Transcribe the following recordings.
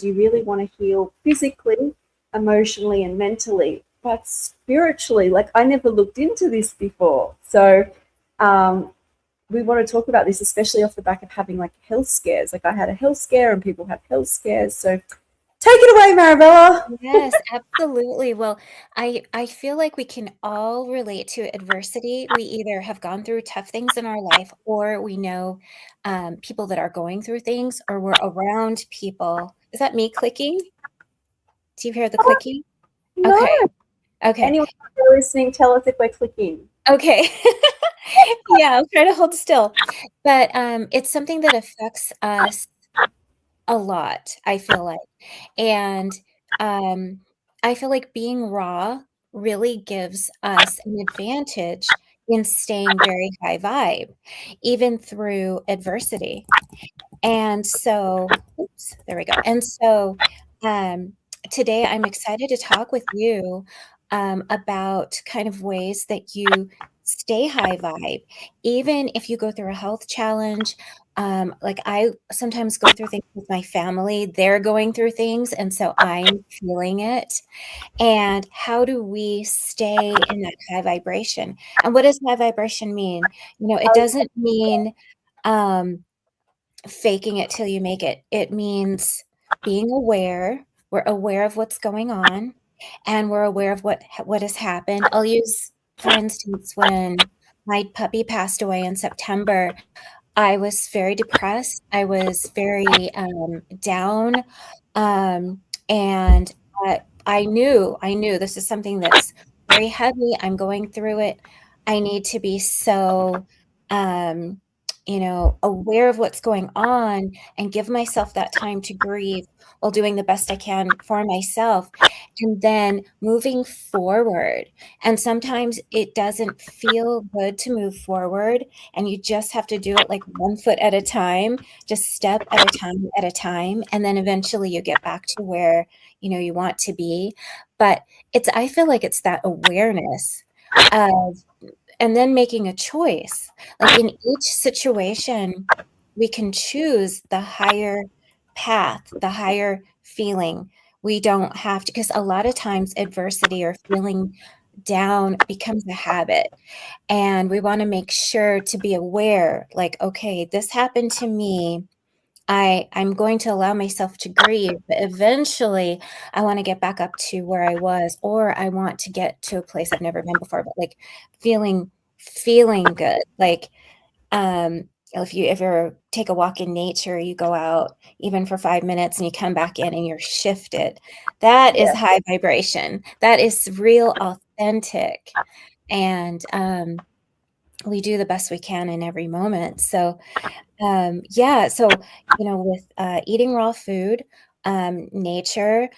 you really want to heal physically, emotionally, and mentally, but spiritually, like I never looked into this before. So we want to talk about this, especially off the back of having like health scares. Like I had a health scare and people have health scares. So take it away, Marabella. Yes, absolutely. Well, I feel like we can all relate to adversity. We either have gone through tough things in our life, or we know people that are going through things, or we're around people. Is that me clicking? Do you hear the Oh, clicking? no. Okay. Okay. Anyone listening, tell us if we're clicking. Okay. Yeah, I'll try to hold still. But it's something that affects us a lot, I feel like. And um, I feel like being raw really gives us an advantage in staying very high vibe, even through adversity. And so, oops, there we go. And so, um, today I'm excited to talk with you about kind of ways that you stay high vibe, even if you go through a health challenge. Like I sometimes go through things with my family, they're going through things, and so I'm feeling it. And how do we stay in that high vibration? And what does high vibration mean? It doesn't mean, um, faking it till you make it. It means being aware. We're aware of what's going on, and we're aware of what has happened. I'll use, for instance, when my puppy passed away in September, I was very depressed. I was very down, and I knew this is something that's very heavy. I'm going through it. I need to be so um, aware of what's going on and give myself that time to grieve while doing the best I can for myself, and then moving forward. And sometimes it doesn't feel good to move forward, and you just have to do it like one foot at a time, just step at a time, and then eventually you get back to where you want to be. But I feel like it's that awareness of, and then making a choice. Like in each situation, we can choose the higher path, the higher feeling. We don't have to, because a lot of times adversity or feeling down becomes a habit. And we want to make sure to be aware, like, okay, this happened to me. I'm going to allow myself to grieve, but eventually I want to get back up to where I was, or I want to get to a place I've never been before, but like feeling good. Like, if you ever take a walk in nature, you go out even for 5 minutes and you come back in and you're shifted. That is Yeah. high vibration. That is real authentic. And we do the best we can in every moment. So yeah, so with eating raw food, nature,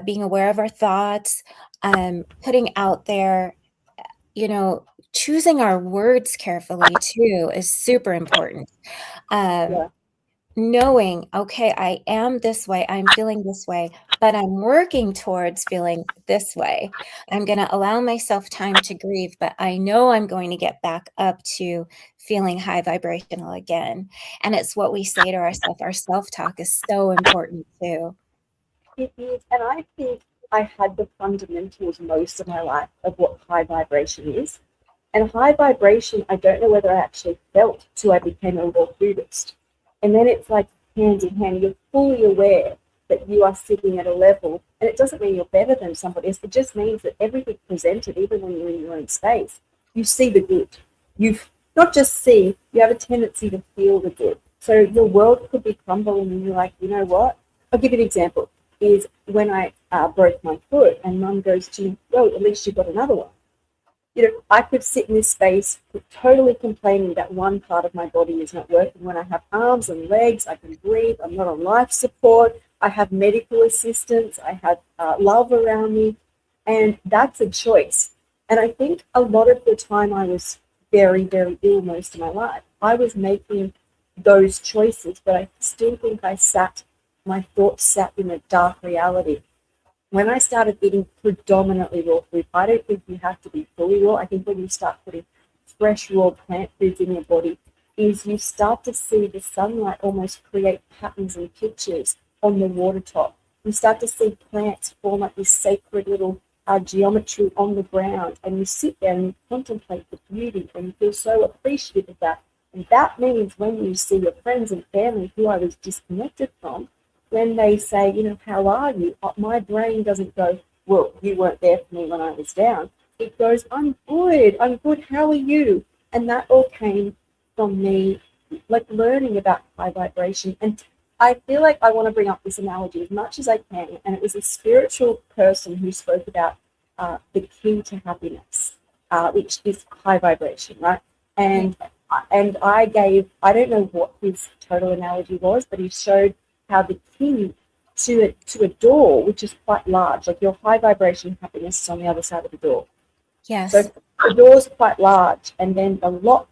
being aware of our thoughts, putting out there, you know, choosing our words carefully too is super important. Um, Yeah. Knowing, okay, I am this way, I'm feeling this way, but I'm working towards feeling this way. I'm going to allow myself time to grieve, but I know I'm going to get back up to feeling high vibrational again. And it's what we say to ourselves. Our self-talk is so important too. It is, and I think I had the fundamentals most of my life of what high vibration is. And high vibration, I don't know whether I actually felt till I became a raw Buddhist. And then it's like hand in hand, you're fully aware that you are sitting at a level, and it doesn't mean you're better than somebody else. It just means that everything presented, even when you're in your own space, you see the good. You've not just see, you have a tendency to feel the good. So your world could be crumbling, and you're like, you know what? I'll give you an example. Is when I broke my foot, and Mum goes to me, "Well, at least you got another one." I could sit in this space totally complaining that one part of my body is not working. When I have arms and legs, I can breathe, I'm not on life support, I have medical assistance, I have love around me, and that's a choice. And I think a lot of the time I was very, very ill most of my life. I was making those choices, but I still think my thoughts sat in a dark reality. When I started eating predominantly raw food, I don't think you have to be fully raw. I think when you start putting fresh raw plant foods in your body, is you start to see the sunlight almost create patterns and pictures on the water top. You start to see plants form like this sacred little geometry on the ground, and you sit there and you contemplate the beauty, and you feel so appreciative of that. And that means when you see your friends and family who I was disconnected from, when they say, you know, how are you? My brain doesn't go, well, you weren't there for me when I was down. It goes, I'm good, how are you? And that all came from me, like learning about high vibration. And I feel like I want to bring up this analogy as much as I can. And it was a spiritual person who spoke about the key to happiness, which is high vibration, right? And I don't know what his total analogy was, but he showed how the key to a door, which is quite large, like your high vibration happiness is on the other side of the door. So Yes. the door is quite large, and then the lock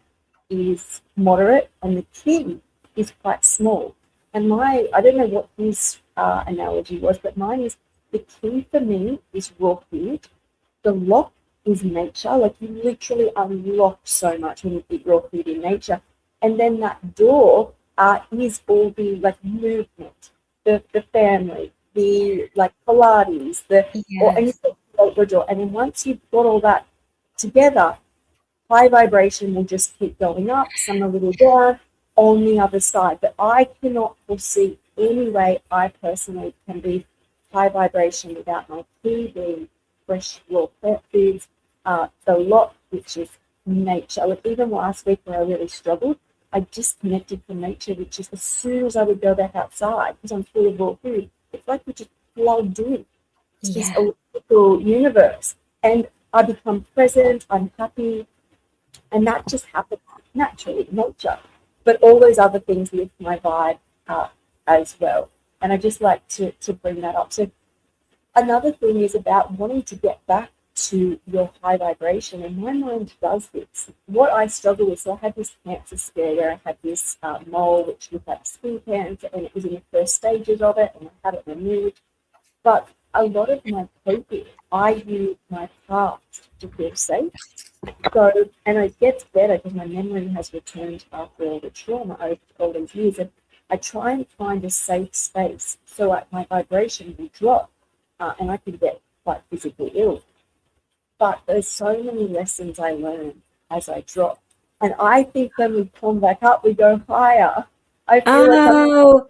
is moderate, and the key is quite small. And I don't know what his analogy was, but mine is the key for me is raw food. The lock is nature. Like you literally unlock so much when you eat raw food in nature. And then that door is all the like movement, the family, the like Pilates, or Yes. anything the door. And then once you've got all that together, high vibration will just keep going up, some a little down on the other side. But I cannot foresee any way I personally can be high vibration without my key being fresh raw plant foods, the lot, which is nature. Like even last week where I really struggled, I disconnected from nature, which is as soon as I would go back outside, because I'm full of raw food, it's like we just plugged in to this Yeah. electrical universe. And I become present, I'm happy, and that just happens naturally, nature. But all those other things lift my vibe as well. And I just like to bring that up. So another thing is about wanting to get back to your high vibration, and my mind does this. What I struggle with, so I had this cancer scare where I had this mole which looked like skin cancer, and it was in the first stages of it, and I had it removed. But a lot of my coping, I use my past to feel safe. So, and it gets better because my memory has returned after all the trauma over all these years. And I try and find a safe space so like my vibration will drop and I can get quite physically ill. But there's so many lessons I learn as I drop. And I think when we come back up, we go higher. I feel like Oh,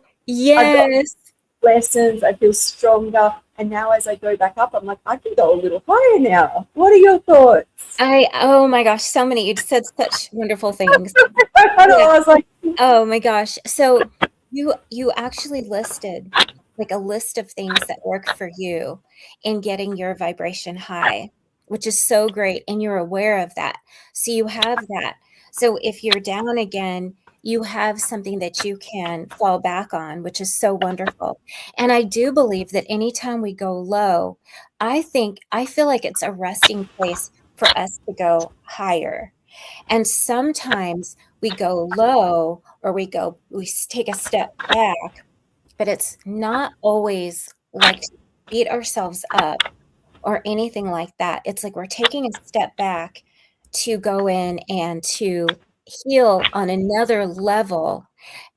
I've got yes. lessons, I feel stronger. And now as I go back up, I'm like, I can go a little higher now. What are your thoughts? Oh my gosh, so many. You said such wonderful things. I Yeah. was like, Oh my gosh. So you actually listed like a list of things that work for you in getting your vibration high, which is so great. And you're aware of that. So you have that. So if you're down again, you have something that you can fall back on, which is so wonderful. And I do believe that anytime we go low, I feel like it's a resting place for us to go higher. And sometimes we go low or we take a step back, but it's not always like to beat ourselves up or anything like that. It's like we're taking a step back to go in and to heal on another level.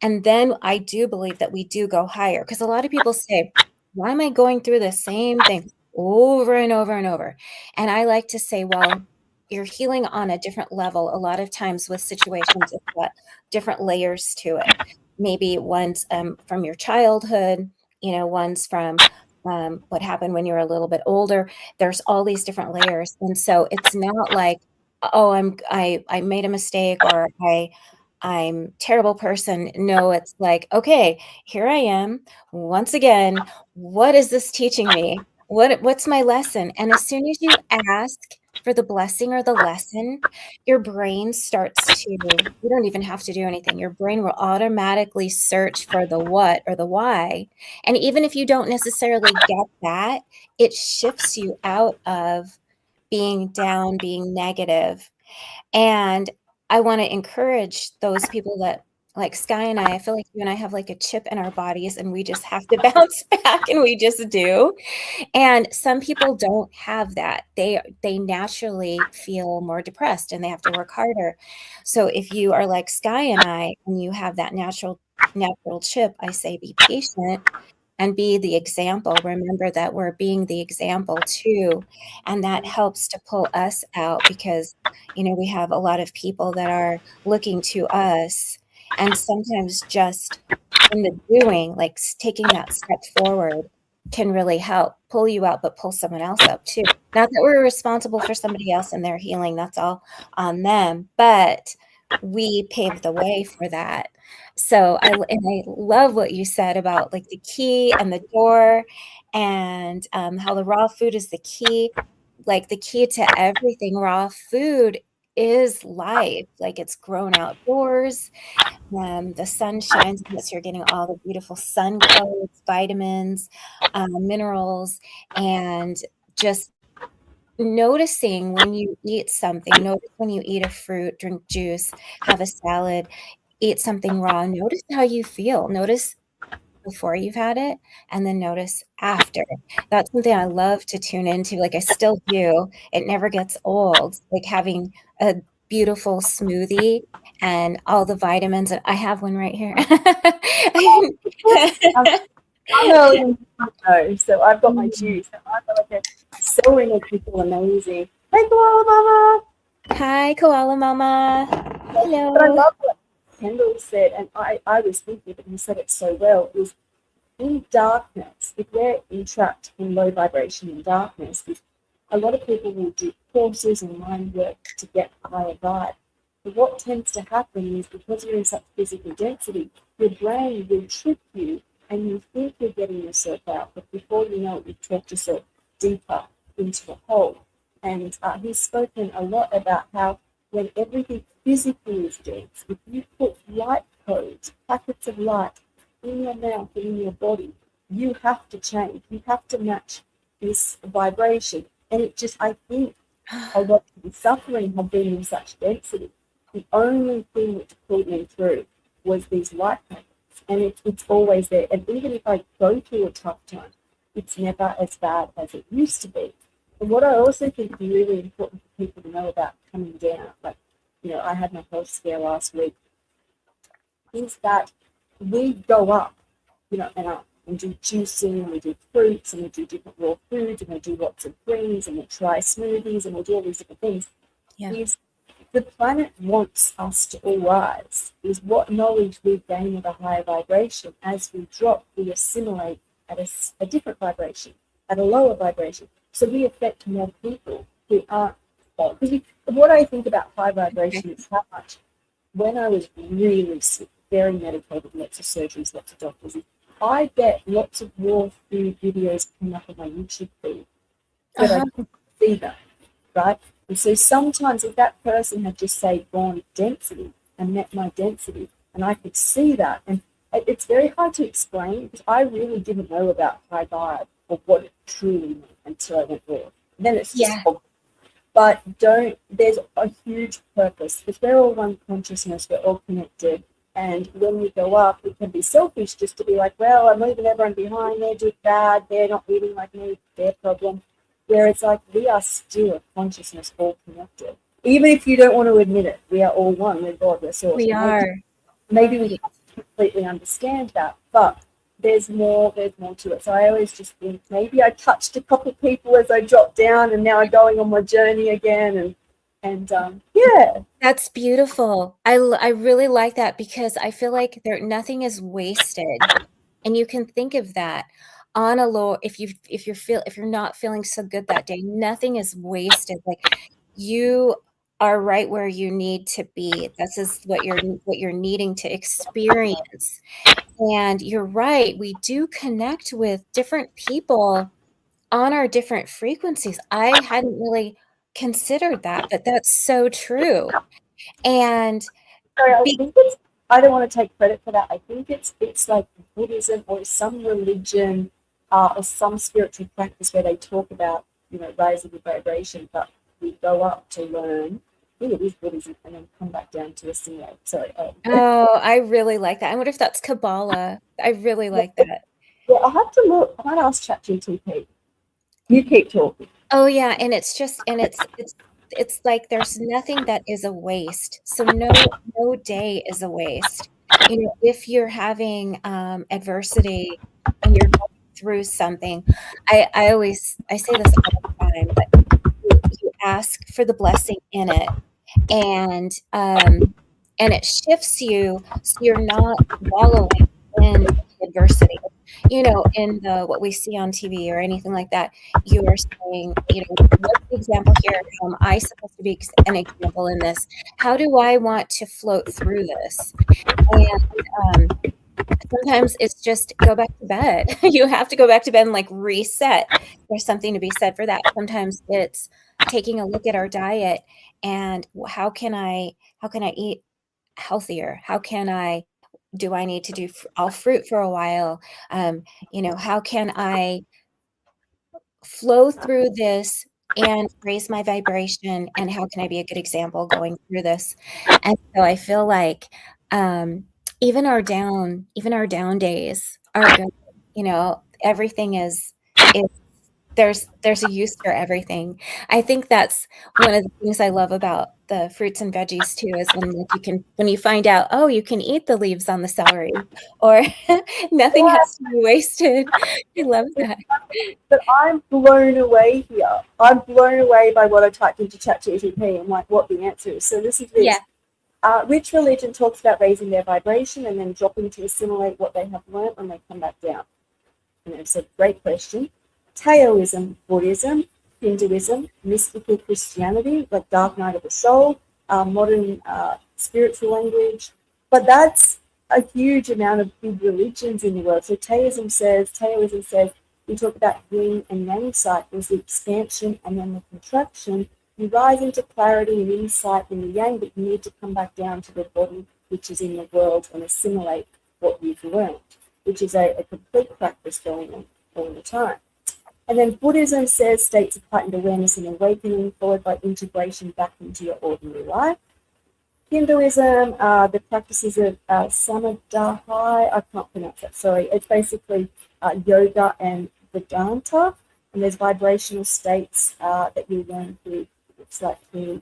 And then I do believe that we do go higher because a lot of people say, why am I going through the same thing over and over and over? And I like to say, well, you're healing on a different level. A lot of times with situations, it's got different layers to it. Maybe one's from your childhood, one's from what happened when you're a little bit older. There's all these different layers. And so it's not like, oh, I made a mistake or I'm terrible person. No, it's like, okay, here I am once again. What is this teaching me? What's my lesson? And as soon as you ask for the blessing or the lesson, your brain starts to, you don't even have to do anything. Your brain will automatically search for the what or the why. And even if you don't necessarily get that, it shifts you out of being down, being negative. And I want to encourage those people that, like Skye and I feel like you and I have like a chip in our bodies and we just have to bounce back and we just do. And some people don't have that. They naturally feel more depressed and they have to work harder. So if you are like Skye and I and you have that natural chip, I say be patient and be the example. Remember that we're being the example too, and that helps to pull us out because, we have a lot of people that are looking to us, and sometimes just in the doing, like taking that step forward can really help pull you out, but pull someone else up too. Not that we're responsible for somebody else and their healing, that's all on them, but we pave the way for that. So I love what you said about like the key and the door, and how the raw food is the key. Like the key to everything, raw food is life. Like it's grown outdoors. The sun shines on it, so you're getting all the beautiful sun codes, vitamins, minerals, and just noticing when you eat something. Notice when you eat a fruit, drink juice, have a salad, eat something raw. Notice how you feel. Notice before you've had it, and then notice after. That's something I love to tune into. Like I still do. It never gets old. Like having a beautiful smoothie and all the vitamins. And I have one right here. I'm early in the morning, so I've got my juice. And I feel like it's so energetic and amazing. Hey, koala mama! Hi, koala mama. But I Hello. love what Kendall said, and I was thinking, but he said it so well, is in darkness, if we're entrapped in low vibration in darkness, a lot of people will do courses and mind work to get a higher vibe. But what tends to happen is because you're in such physical density, your brain will trick you and you think you're getting yourself out, but before you know it, you've trapped yourself deeper into a hole. And he's spoken a lot about how when everything physically is dense, if you put light codes, packets of light in your mouth and in your body, you have to change. You have to match this vibration. And it just, I think a lot of the suffering have been in such density. The only thing which pulled me through was these light packets. And it's always there. And even if I go through a tough time, it's never as bad as it used to be. And what I also think is really important for people to know about coming down, like, I had my health scare last week, is that we go up, and do juicing, and we do fruits, and we do different raw foods, and we do lots of greens, and we try smoothies, and we'll do all these different things. Yeah. Is the planet wants us to all rise. Is what knowledge we gain at a higher vibration. As we drop, we assimilate at a different vibration, at a lower vibration. So we affect more people who aren't. Because what I think about high vibration is how much, when I was really sick, very medicated, lots of surgeries, lots of doctors, I get lots of raw food videos coming up on my YouTube feed, but I couldn't see them, right? And so sometimes if that person had just, say, gone density and met my density, and I could see that, and it's very hard to explain because I really didn't know about high vibe or what it truly meant until I went raw. And then it's just obvious. But there's a huge purpose because we're all one consciousness, we're all connected. And when we go up, it can be selfish just to be like, well, I'm leaving everyone behind, they're doing bad, they're not eating like me, their problem. Where it's like, we are still a consciousness all connected. Even if you don't want to admit it, we are all one, we're God, we're source. We are. Maybe we can't completely understand that, but there's more to it. So I always just think maybe I touched a couple of people as I dropped down, and now I'm going on my journey again, and yeah. That's beautiful. I really like that because I feel like nothing is wasted, and you can think of that on a low. If you're not feeling so good that day, nothing is wasted. Like you are right where you need to be. This is what you're needing to experience. And you're right, we do connect with different people on our different frequencies. I hadn't really considered that, but that's so true. And Sorry, I don't want to take credit for that. I think it's like Buddhism or some religion or some spiritual practice where they talk about, raising the vibration, but we go up to learn. I think it is Buddhism and then come back down to assimilate. Sorry. oh, I really like that. I wonder if that's Kabbalah. I really like that. Yeah, I'll have to look. I might ask ChatGPT. You keep talking. Oh yeah, and it's like there's nothing that is a waste. So no day is a waste. if you're having adversity and you're going through something, I say this all the time, but you ask for the blessing in it, and it shifts you so you're not wallowing in the adversity. In the what we see on TV or anything like that, you are saying, what's the example here? How am I supposed to be an example in this? How do I want to float through this? And sometimes it's just go back to bed. You have to go back to bed and like reset. There's something to be said for that. Sometimes it's taking a look at our diet and how can I eat healthier? Do I need to do all fruit for a while? How can I flow through this and raise my vibration, and how can I be a good example going through this? And so I feel like um, even our down days are good. Everything is there's a use for everything. I think that's one of the things I love about the fruits and veggies too, is when you find out, oh, you can eat the leaves on the celery, or nothing Yeah, has to be wasted. I love that. but I'm blown away here. I'm blown away by what I typed into ChatGPT and like what the answer is. So listen to Yeah. this. Which religion talks about raising their vibration and then dropping to assimilate what they have learned when they come back down? And it's a great question. Taoism, Buddhism, Hinduism, mystical Christianity, like Dark Night of the Soul, modern spiritual language. But that's a huge amount of big religions in the world. So Taoism says we talk about yin and yang cycles, the expansion and then the contraction. You rise into clarity and insight in the yang, but you need to come back down to the body, which is in the world, and assimilate what you've learned, which is a complete practice going on all the time. And then Buddhism says states of heightened awareness and awakening, followed by integration back into your ordinary life. Hinduism, the practices of samadhi, I can't pronounce that, sorry. It's basically yoga and Vedanta, and there's vibrational states that you learn through. It's like through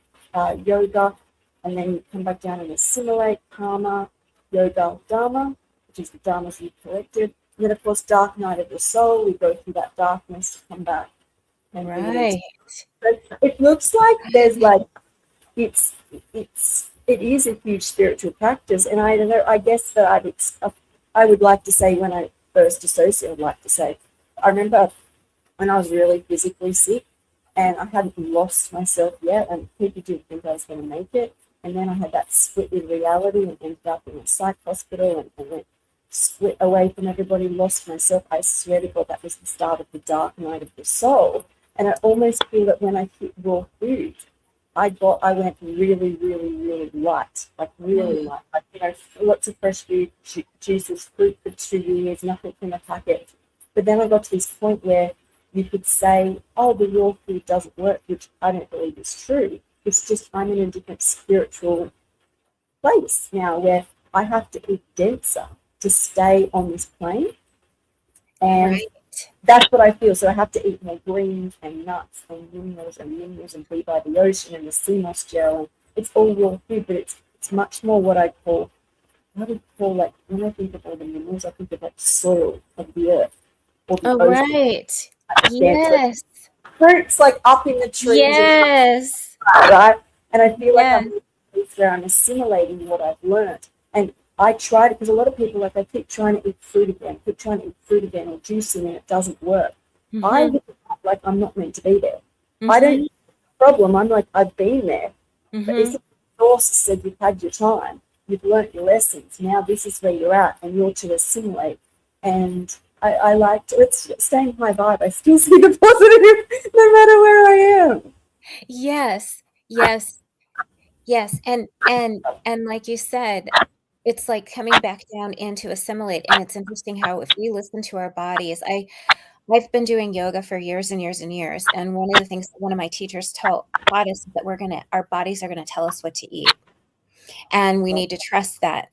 yoga, and then you come back down and assimilate karma, yoga, dharma, which is the dharmas you've collected. And then, of course, dark night of the soul, we go through that darkness to come back. And Right. it looks like there's like, it's it is a huge spiritual practice, and I don't know. I guess that I would like to say when I first associated, I'd like to say, I remember when I was really physically sick, and I hadn't lost myself yet, and people didn't think I was going to make it, and then I had that split with reality and ended up in a psych hospital and went split away from everybody, lost myself. I swear to God, that was the start of the dark night of the soul, and I almost feel that when I hit raw food, I went really, really, really light, like really light. Like, lots of fresh food, juices, fruit for 2 years, nothing from a packet. But then I got to this point where you could say, oh, the raw food doesn't work, which I don't believe is true. It's just I'm in a different spiritual place now where I have to eat denser to stay on this plane. And Right. that's what I feel. So I have to eat more greens and nuts and minerals and be by the ocean and the sea moss gel. And it's all raw food, but it's much more what I call, like, when I think of all the minerals, I think of like soil of the earth or the Oh, ocean. right. So Yes. fruits like up in the trees and Yes. right? And I feel like Yes. I'm in a place where I'm assimilating what I've learned. And I try to, because a lot of people, like, I keep trying to eat fruit again, or juicing, and it doesn't work. I Mhm. look at it like I'm not meant to be there. I don't Mhm. have a problem. I'm like, I've been there. But if Mhm. the source said you've had your time, you've learnt your lessons, now this is where you're at, and you're to assimilate. And I like to, it's staying high vibe. I still see the positive no matter where I am. Yes. Yes. Yes. And like you said, it's like coming back down into assimilate. And it's interesting how if we listen to our bodies, I've been doing yoga for years and years and years. And one of the things that one of my teachers taught us is that our bodies are gonna tell us what to eat. And we need to trust that.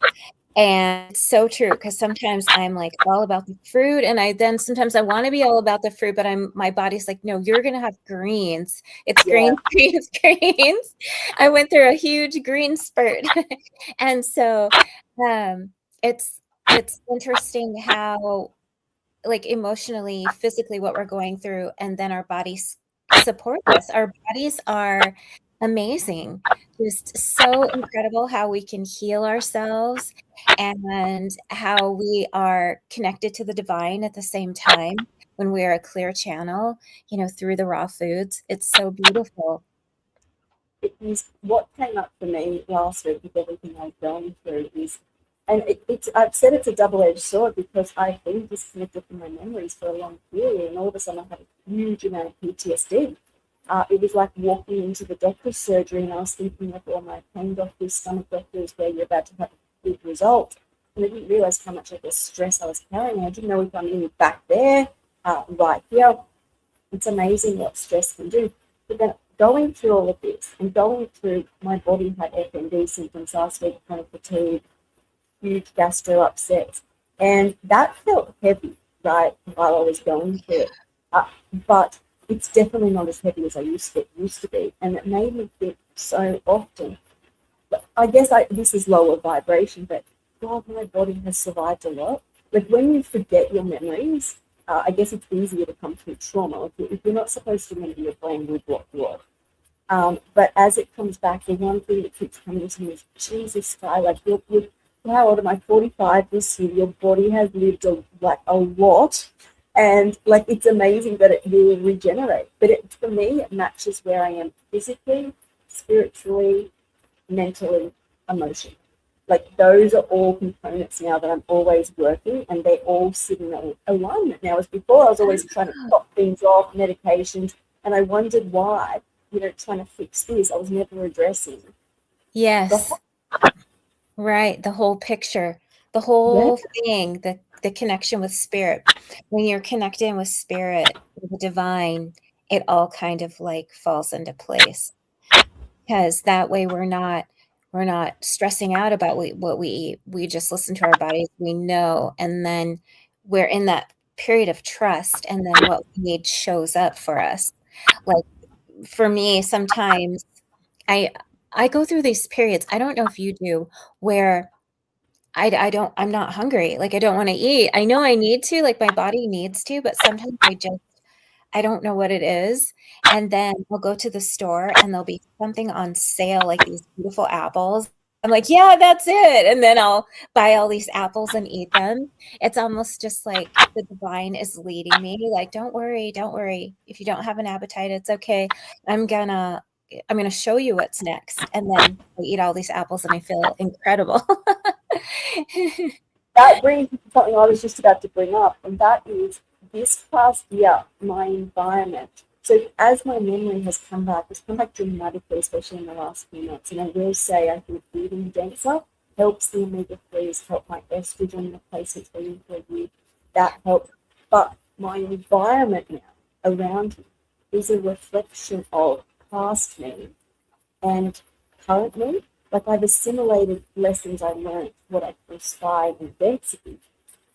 And it's so true, because sometimes I'm, like, all about the fruit, and sometimes I wanna be all about the fruit, but my body's like, "No, you're gonna have greens. It's Yeah. greens, greens, greens." I went through a huge green spurt. And so, it's interesting how, like, emotionally, physically, what we're going through, and then our bodies support us. Our bodies are amazing. Just so incredible how we can heal ourselves and how we are connected to the divine at the same time when we are a clear channel, through the raw foods. It's so beautiful. It is what came up for me last week with everything I've gone through is, and it's I've said it's a double-edged sword because I've been disconnected from my memories for a long period, and all of a sudden I had a huge amount of PTSD. It was like walking into the doctor's surgery, and I was thinking of all my pain doctors, stomach doctors, where you're about to have a big result, and I didn't realize how much, I guess, stress I was carrying. I didn't know if I'm in back there, right here. It's amazing what stress can do. But then going through all of this and going through, my body had FMD symptoms last week, kind of fatigue, huge gastro upsets, and that felt heavy, right, while I was going through it. But it's definitely not as heavy as I used to be, and it made me think so often. But I guess this is lower vibration, but God, my body has survived a lot. Like when you forget your memories, I guess it's easier to come through trauma. If you're not supposed to remember your brain with what was. But as it comes back, the one thing that keeps coming to me is, Jesus, Sky, like how old am I? 45 this year. Your body has lived like a lot, and like it's amazing that it will regenerate. But for me, it matches where I am physically, spiritually, mentally, emotionally. Like those are all components now that I'm always working, and they all sit in alignment now. As before, I was always trying to top things off, medications, and I wondered why, trying to fix this. I was never addressing the Yes, whole. right. The whole picture, the Yeah, whole thing, the connection with spirit. When you're connecting with spirit, with the divine, it all kind of like falls into place. Because that way we're not stressing out about what we eat. We just listen to our bodies, we know, and then we're in that period of trust, and then what we need shows up for us. Like for me, sometimes I I go through these periods, I don't know if you do, where I'm not hungry. Like I don't want to eat. I know I need to, like my body needs to, but sometimes I don't know what it is, and then we'll go to the store and there'll be something on sale, like these beautiful apples. I'm like, "Yeah, that's it," and then I'll buy all these apples and eat them. It's almost just like the divine is leading me, like, "Don't worry, don't worry. If you don't have an appetite, it's okay. I'm gonna I'm gonna show you what's next," and then I eat all these apples and I feel incredible. that brings me to something I was just about to bring up, and that is this past year, my environment. So as my memory has come back, it's come back dramatically, especially in the last few months. And I will say, I think eating denser helps the omega-3s, help my estrogen replace its been for a year. That helps. But my environment now around me is a reflection of past me and currently, like I've assimilated lessons I learned, what I call Skye and density.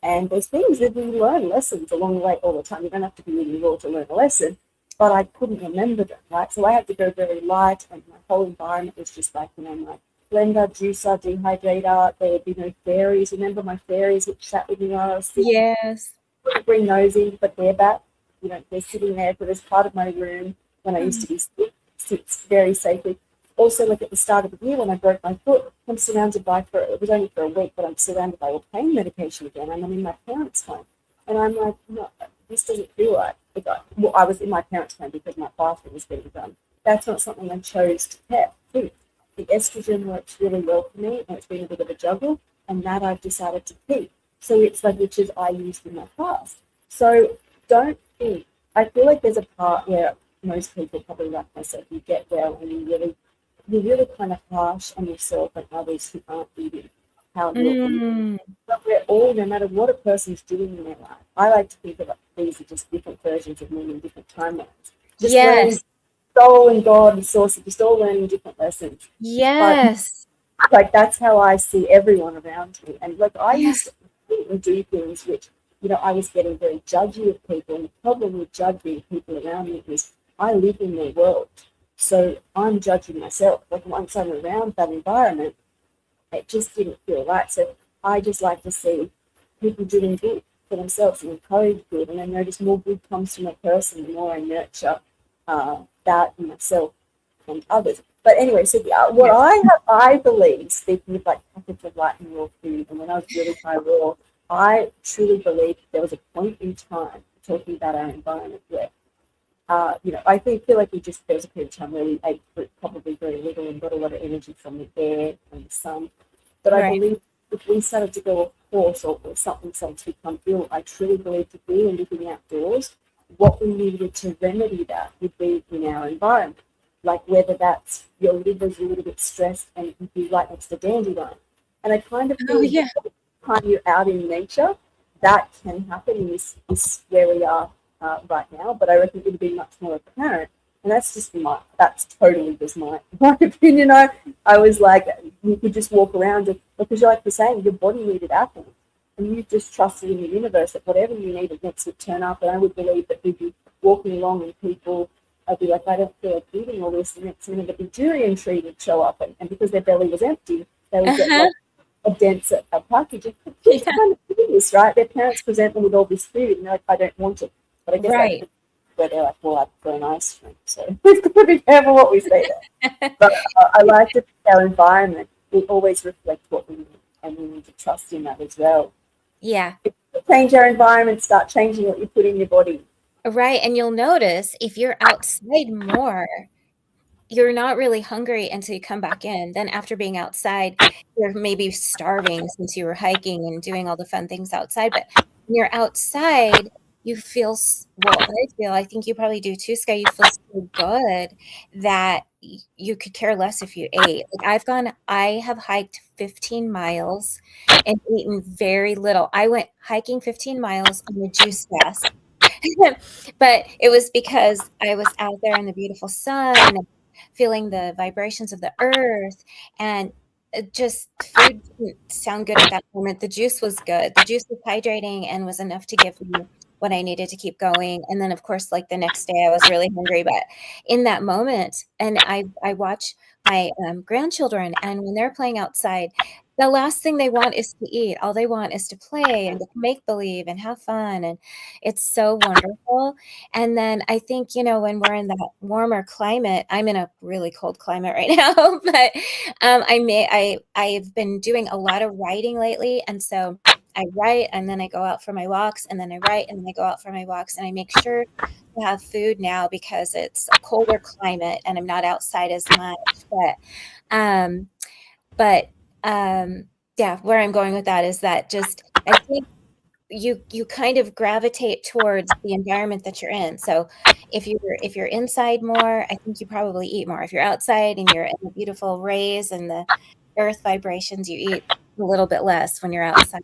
And there's things that we learn lessons along the way all the time. You don't have to be really raw to learn a lesson, but I couldn't remember them, right? So I had to go very light, and my whole environment was just like, my blender, juicer, dehydrator. There would be no fairies. Remember my fairies, which sat with me while I was sick? Yes. Couldn't bring those in, but they're back. They're sitting there, but as part of my room when I used to be sick, sits very safely. Also, like at the start of the year when I broke my foot, I'm surrounded by, it was only for a week, but I'm surrounded by all pain medication again, and I'm in my parents' home. And I'm like, no, this doesn't feel right. I was in my parents' home because my bathroom was getting done. That's not something I chose to keep. The estrogen works really well for me, and it's been a bit of a juggle, and that I've decided to keep. So it's like which is I used in my past. So don't think. I feel like there's a part where most people, probably like myself, you get well and you're really kind of harsh on yourself and others who aren't eating how you're eating. Mm. But we're all, no matter what a person's doing in their life, I like to think of these are just different versions of me in different timelines. Just learning Yes. soul and God and source, just all learning different lessons. But Yes. like that's how I see everyone around me. And like I used Yes. to think and do things which, I was getting very judgy of people. And the problem with judging people around me is I live in their world. So I'm judging myself. Like once I'm around that environment, it just didn't feel right. So I just like to see people doing good for themselves and encourage good. And I notice more good comes from a person the more I nurture that in myself and others. But anyway, so what Yes. I believe, speaking of like packets of light and raw food, and when I was really high raw, I truly believe there was a point in time talking about our environment where I feel like there was a period of time where we ate probably very little and got a lot of energy from the air and the sun. But I Right. believe if we started to go off course or something started to become ill, I truly believe to be and living outdoors, what we needed to remedy that would be in our environment. Like whether that's your liver's a little bit stressed and you'd be right next to dandelion. And I kind of Oh, feel yeah. time you're out in nature, that can happen in this where we are right now. But I reckon it would be much more apparent. And that's totally just my opinion. I was like, you could just walk around because you're like you're saying, your body needed apples. And you just trusted in the universe that whatever you needed next would turn up. And I would believe that we'd be walking along and people, I'd be like, I don't feel like eating all this. And next minute, the durian tree would show up. And because their belly was empty, they would get Uh-huh. like a denser a package. And kids Yeah. kind of do this, right? Their parents present them with all this food and they're like, I don't want it. But I guess that's Right. where they're like, well, I prefer an ice cream. So we've got to be careful what we say there. But I like to think our environment will always reflect what we need, and we need to trust in that as well. Yeah. If you change our environment, start changing what you put in your body. Right. And you'll notice if you're outside more, you're not really hungry until you come back in. Then after being outside, you're maybe starving since you were hiking and doing all the fun things outside. But when you're outside, you feel, well, I think you probably do too, Skye. You feel so good that you could care less if you ate. Like I have hiked 15 miles and eaten very little. I went hiking 15 miles on a juice fast. But it was because I was out there in the beautiful sun, feeling the vibrations of the earth, and just food didn't sound good at that moment. The juice was good. The juice was hydrating and was enough to give me what I needed to keep going. And then, of course, like the next day, I was really hungry. But in that moment, and I watch my grandchildren, and when they're playing outside, the last thing they want is to eat. All they want is to play and to make believe and have fun. And it's so wonderful. And then I think, when we're in that warmer climate, I'm in a really cold climate right now, but I've been doing a lot of writing lately. And so I write and then I go out for my walks and then I write and then I go out for my walks and I make sure to have food now because it's a colder climate and I'm not outside as much. Um, but yeah, where I'm going with that is that just I think you kind of gravitate towards the environment that you're in. So if you're inside more, I think you probably eat more. If you're outside and you're in the beautiful rays and the earth vibrations, you eat a little bit less when you're outside.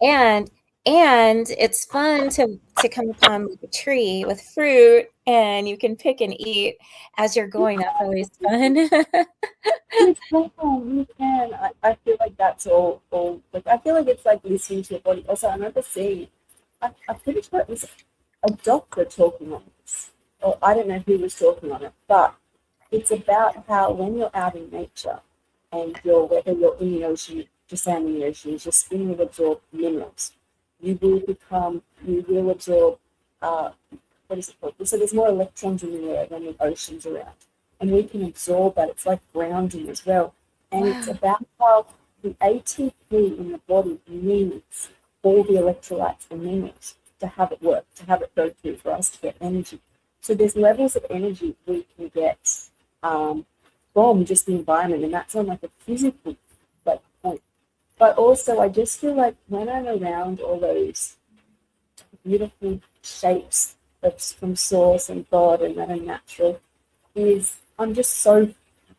And and it's fun to come upon like a tree with fruit and you can pick and eat as you're going. That's always fun. You can, you can. I feel like that's all like I feel like it's like listening to your body. Also, I remember seeing I'm pretty sure it was a doctor talking on this. Or I don't know who was talking on it, but it's about how when you're out in nature and whether you're in the ocean, just saying in the ocean, your skin will absorb minerals. You will absorb what is it called? So there's more electrons in the air than the oceans around. And we can absorb that. It's like grounding as well. And it's Wow. about how the ATP in the body needs all the electrolytes and minerals to have it work, to have it go through for us to get energy. So there's levels of energy we can get from just the environment, and that's on like a physical like point. But also, I just feel like when I'm around all those beautiful shapes that's from source and God and that are natural, is I'm just so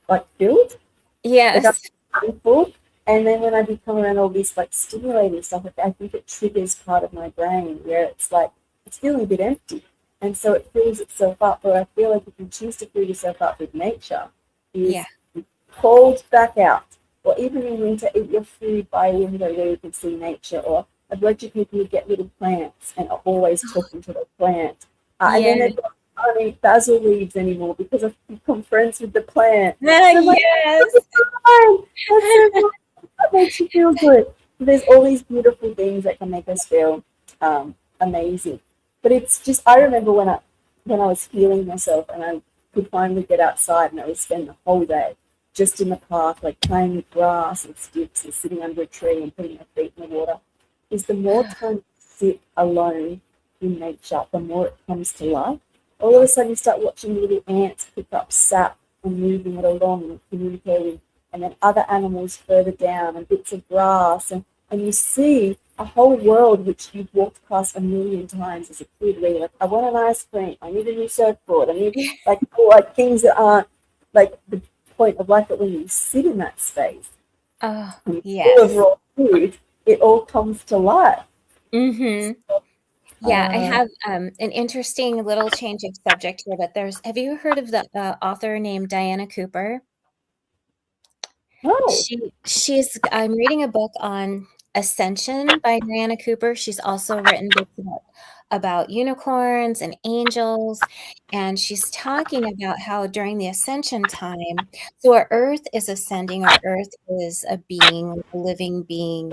like filled, like Yes. I'm full. And then when I become around all this like stimulating stuff, like I think it triggers part of my brain where it's like it's feeling a bit empty, and so it fills itself up. Or I feel like if you choose to fill yourself up with nature, Yeah. is called back out, or even in winter, eat your food by a window where you can see nature. Or I've worked with people who get little plants and are always talking to the plant. And Yeah. then they've got, I don't eat basil leaves anymore because I've become friends with the plant. And I'm like, Yes. that's so fun. That's so fun. That makes you feel good. there's all these beautiful things that can make us feel amazing. But it's just, I remember when I was healing myself and I could finally get outside and I would spend the whole day just in the park, like playing with grass and sticks and sitting under a tree and putting my feet in the water. Is the more time you sit alone in nature, the more it comes to life. All of a sudden, you start watching little ants pick up sap and moving it along and communicating, and then other animals further down and bits of grass, and you see a whole world which you've walked past a million times as a kid, where you're like, I want an ice cream, I need a new surfboard, I need like things that aren't like the point of life. But when you sit in that space Oh, and you're full of yes. raw food, it all comes to life. Mm-hmm. Yeah, I Uh, have an interesting little change of subject here, but have you heard of the author named Diana Cooper? no. I'm reading a book on Ascension by Diana Cooper. She's also written books about unicorns and angels. And she's talking about how during the ascension time, so our earth is ascending, our earth is a being, a living being,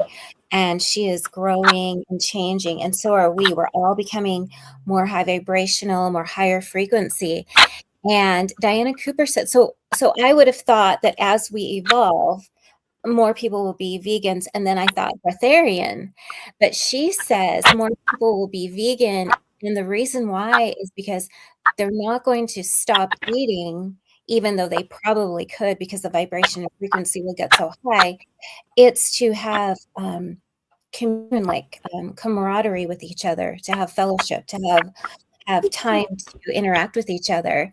and she is growing and changing. And so are we. We're all becoming more high vibrational, more higher frequency. And Diana Cooper said, so I would have thought that as we evolve, more people will be vegans. And then I thought breatharian. But she says more people will be vegan. And the reason why is because they're not going to stop eating, even though they probably could, because the vibration and frequency will get so high. It's to have communion, like camaraderie with each other, to have fellowship, to have time to interact with each other.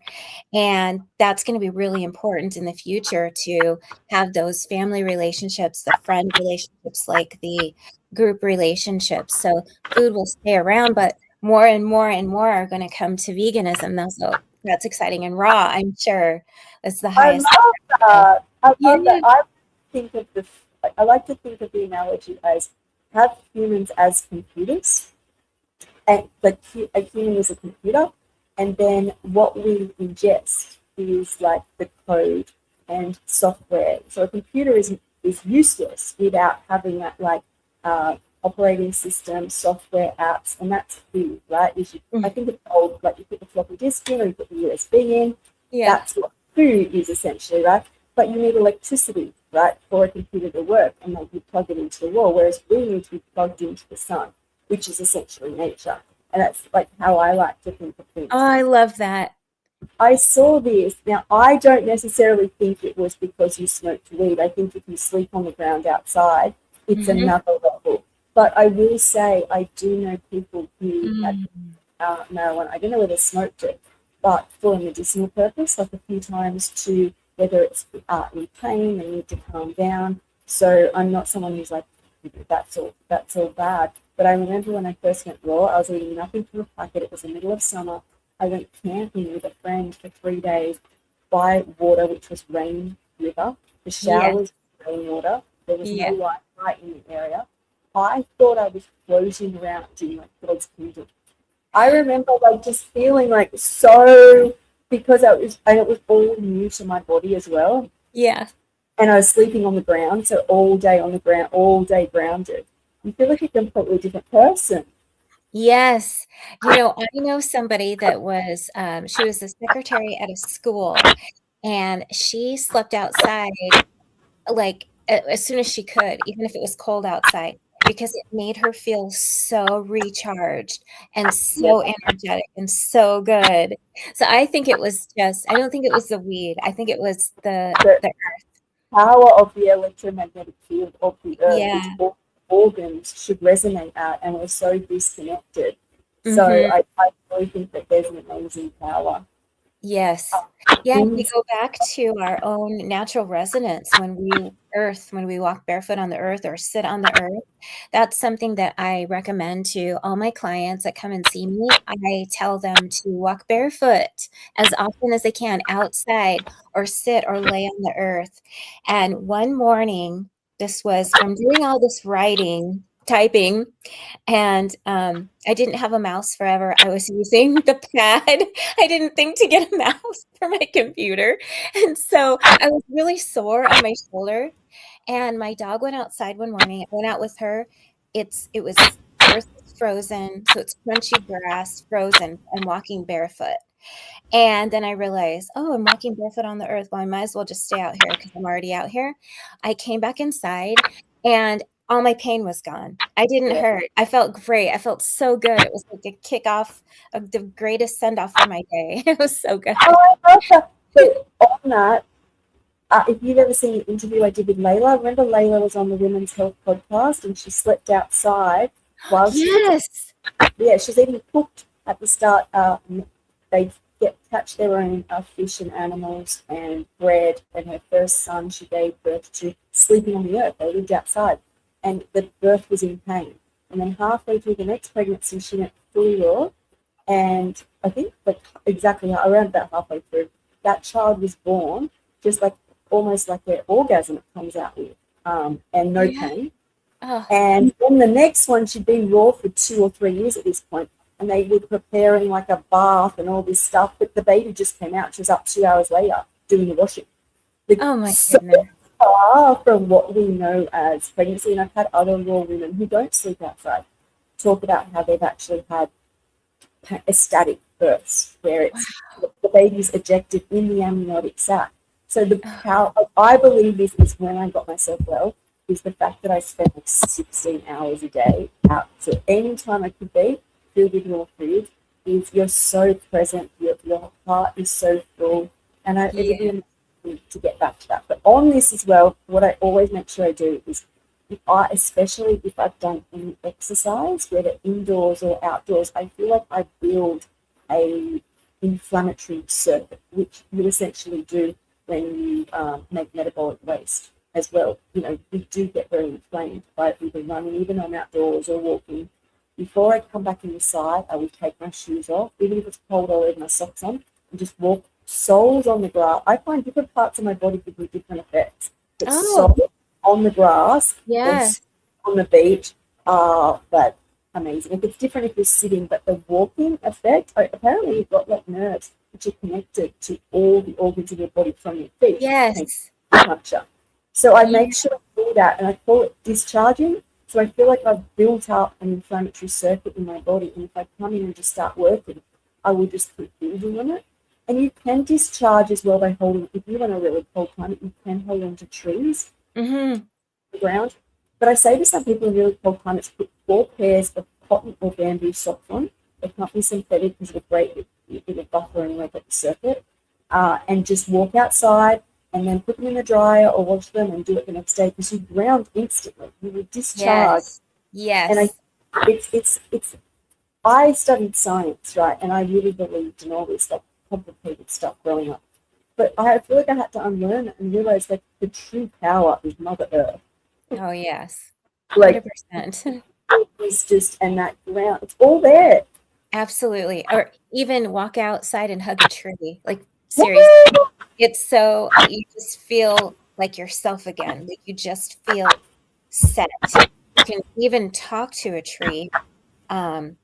And that's going to be really important in the future, to have those family relationships, the friend relationships, like the group relationships. So food will stay around, but more and more and more are going to come to veganism. That's exciting. And raw, I'm sure, is the I highest. love that. I love Yeah. that. Think of the. I like to think of the analogy as have humans as computers, and but a human is a computer, and then what we ingest is like the code and software. So a computer is useless without having that like operating system, software, apps, and that's food, right? I think it's old, like you put the floppy disk in or you put the USB in. Yeah. That's what food is essentially, right? But you need electricity, right, for a computer to work, and like you plug it into the wall, whereas we need to be plugged into the sun, which is essentially nature. And that's like how I like to think of Oh, things. I love that. I saw this. Now, I don't necessarily think it was because you smoked weed. I think if you sleep on the ground outside, it's Mhm. another level. But I will say, I do know people who had Mm. marijuana. I don't know whether they smoked it, but for a medicinal purpose, like a few times to whether it's in pain, they need to calm down. So I'm not someone who's like, that's all bad. But I remember when I first went raw, I was eating nothing from a packet. It was the middle of summer. I went camping with a friend for 3 days by water, which was rain river. The Yeah. showers, rainwater. There was no Yeah. Wi-Fi in the area. I thought I was floating around in like God's kingdom. I remember like just feeling like so because it was all new to my body as well. Yeah. And I was sleeping on the ground, so all day on the ground, all day grounded. You feel like a completely different person. Yes. I know somebody that she was the secretary at a school, and she slept outside like as soon as she could, even if it was cold outside, because it made her feel so recharged and Yeah, so energetic and so good. So I don't think it was the weed. I think it was the the power of the electromagnetic field of the earth, which yeah. all organs should resonate at, and we're so disconnected. So Hmm. I really think that there's an amazing power. Yes. Yeah, we Things go back to our own natural resonance when we walk barefoot on the earth or sit on the earth. That's something that I recommend to all my clients that come and see me. I tell them to walk barefoot as often as they can outside, or sit or lay on the earth. And one morning, this was from doing all this writing, typing, and I didn't have a mouse forever. I was using the pad. I didn't think to get a mouse for my computer. And so I was really sore on my shoulder. And my dog went outside one morning. I went out with her. It was the earth was frozen, so it's crunchy grass, frozen. I'm walking barefoot. And then I realized, oh, I'm walking barefoot on the earth. Well, I might as well just stay out here because I'm already out here. I came back inside and all my pain was gone. I didn't Yeah. hurt. I felt great. I felt so good. It was like a kickoff of the greatest send off for my day. It was so good. Oh, I love that. But on that, if you've ever seen an interview I did with Layla, remember Layla was on the Women's Health podcast and she slept outside while she was, Yes. yeah, she's even cooked at the start. They catch their own fish and animals and bread. And her first son she gave birth to sleeping on the earth. They lived outside, and the birth was in pain. And then halfway through the next pregnancy, she went fully raw, and I think like exactly around about halfway through, that child was born just like almost like their orgasm it comes out with, and no Yeah. pain. Oh, And then the next one, she'd been raw for 2 or 3 years at this point, and they were preparing like a bath and all this stuff. But the baby just came out. She was up 2 hours later doing the washing. Like, oh my so goodness. far from what we know as pregnancy. And I've had other raw women who don't sleep outside talk about how they've actually had ecstatic births where it's the baby's ejected in the amniotic sac. So the power, I believe this is when I got myself well, is the fact that I spent like 16 hours a day out. So any time I could be filled with raw food, is you're so present, your heart is so full, and it would be amazing to get back to that. But on this as well, what I always make sure I do is especially if I've done any exercise, whether indoors or outdoors, I feel like I build a inflammatory circuit, which you essentially do when you make metabolic waste as well. You know, we do get very inflamed by either running, even on outdoors or walking. Before I come back inside, I will take my shoes off, even if it's cold, I'll leave my socks on and just walk soles on the grass. I find different parts of my body give me different effects. But soles on the grass or on the beach are but amazing. If it's different if you're sitting, but the walking effect, apparently you've got like nerves which are connected to all the organs of your body from your feet. Yes. Acupuncture. So I make sure I do that, and I call it discharging. So I feel like I've built up an inflammatory circuit in my body, and if I come in and just start working, I will just keep building on it. And you can discharge as well by holding, if you're in a really cold climate, you can hold on to trees, the ground. But I say to some people in really cold climates, put 4 pairs of cotton or bamboo socks on. They can't be synthetic because it'll break it'll buffer and make up the circuit. And just walk outside and then put them in the dryer or wash them and do it the next day, because you ground instantly. You will discharge. Yes. And it's I studied science, right? And I really believed in all this like complicated stuff growing up. But I feel like I had to unlearn it and realize that the true power is Mother Earth. Oh, yes. Like 100%. it's just, and that ground, it's all there. Absolutely. Or even walk outside and hug a tree. Like, seriously. It's so, you just feel like yourself again. Like you just feel set. You can even talk to a tree, and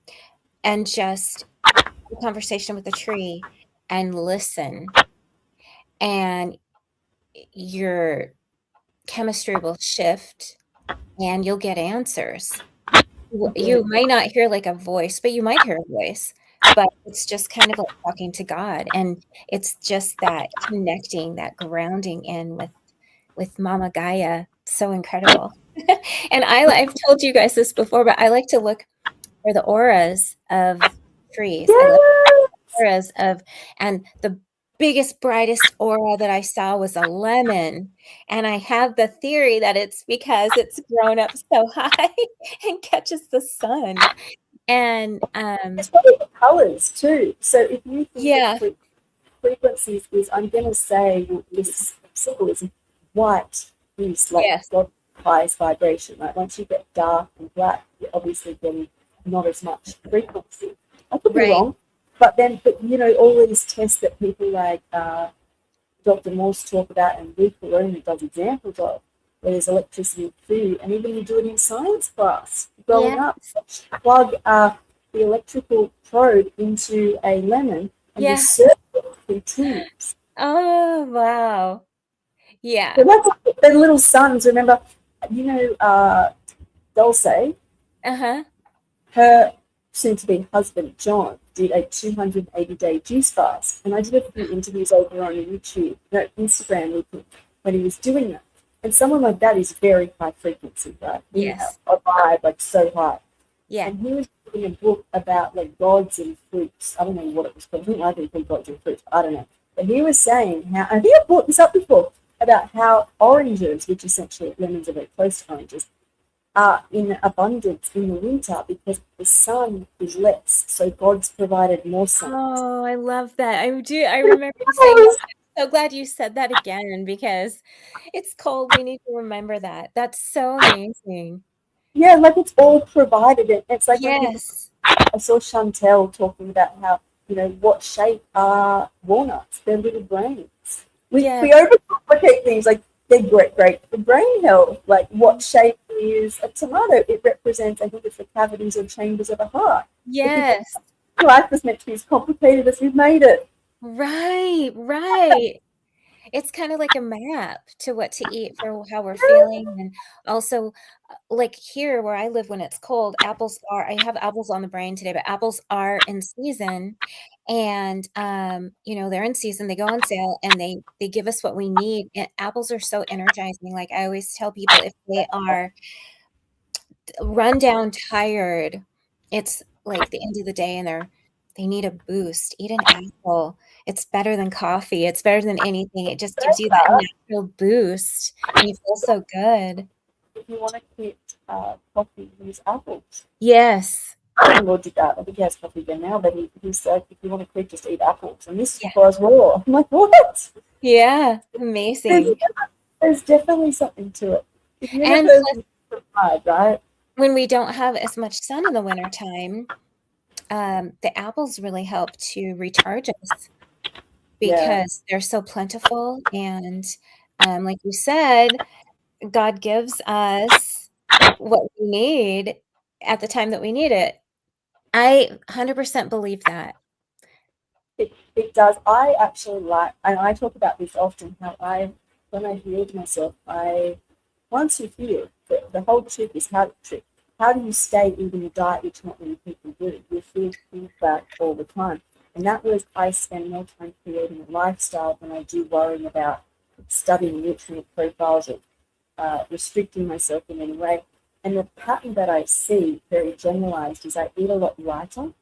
just have a conversation with the tree and listen. And your chemistry will shift and you'll get answers. You might not hear like a voice, but you might hear a voice. But it's just kind of like talking to God, and it's just that connecting, that grounding in with Mama Gaia. So incredible. And I've told you guys this before, but I like to look for the auras of trees. I love auras of, and the biggest, brightest aura that I saw was a lemon. And I have the theory that it's because it's grown up so high and catches the sun. And it's probably the colors too. So if you think of frequencies, is I'm going to say this symbolism, white is like God's highest vibration. Right? Once you get dark and black, you're obviously getting not as much frequency. I could be wrong, but you know, all these tests that people like Dr. Morse talk about and Luke Corona does examples of, where there's electricity in food, and even you do it in science class growing up. Plug the electrical probe into a lemon and the circuit through tubes. Oh, wow. Yeah. So that's the little sons. Remember, you know, Dulce, Uh-huh. her soon-to-be husband John did a 280-day juice fast, and I did a few interviews over on YouTube, no, Instagram with him when he was doing that. And someone like that is very high frequency, right? In Yes. a vibe like so high. Yeah. And he was reading a book about like gods and fruits. I don't know what it was called. I think called gods and fruits. I don't know. But he was saying how I think I brought this up before about how oranges, which essentially lemons are very close to oranges, are in abundance in the winter because the sun is less. So God's provided more sun. Oh, I love that. I remember you saying that. I'm so glad you said that again because it's cold. We need to remember that. That's so amazing. Yeah, like it's all provided. It's like when people, Yes. I saw Chantel talking about how, what shape are walnuts? They're little brains. We Yes. overcomplicate things like they're great for brain health. Like what shape is a tomato? It represents, I think it's the cavities or chambers of the heart. If you think Yes. life was meant to be as complicated as we've made it. Right. Right. It's kind of like a map to what to eat for how we're feeling. And also, like here where I live when it's cold, I have apples on the brain today, but apples are in season. And, they're in season, they go on sale and they give us what we need. And apples are so energizing. Like I always tell people if they are run down, tired, it's like the end of the day and they need a boost. Eat an apple. It's better than coffee. It's better than anything. It just gives you that natural boost and you feel so good. If you want to quit coffee, use apples. Yes. My Lord did that. I think he has coffee again now, but he said, if you want to quit, just eat apples. And this is Yeah. before I was raw. I'm like, what? Yeah. There's, Amazing. there's definitely something to it. If you're in a And plus, person who's hard, right? when we don't have as much sun in the wintertime, the apples really help to recharge us Yeah, because they're so plentiful. And like you said, God gives us what we need at the time that we need it. I 100% believe that. it does. I actually like, and I talk about this often, how when I healed myself, once you heal, the whole trick is how do you stay eating a diet which not many people do? You feel feedback all the time. And that was, I spend more time creating a lifestyle than I do worrying about studying nutrient profiles or restricting myself in any way. And the pattern that I see, very generalized, is I eat a lot lighter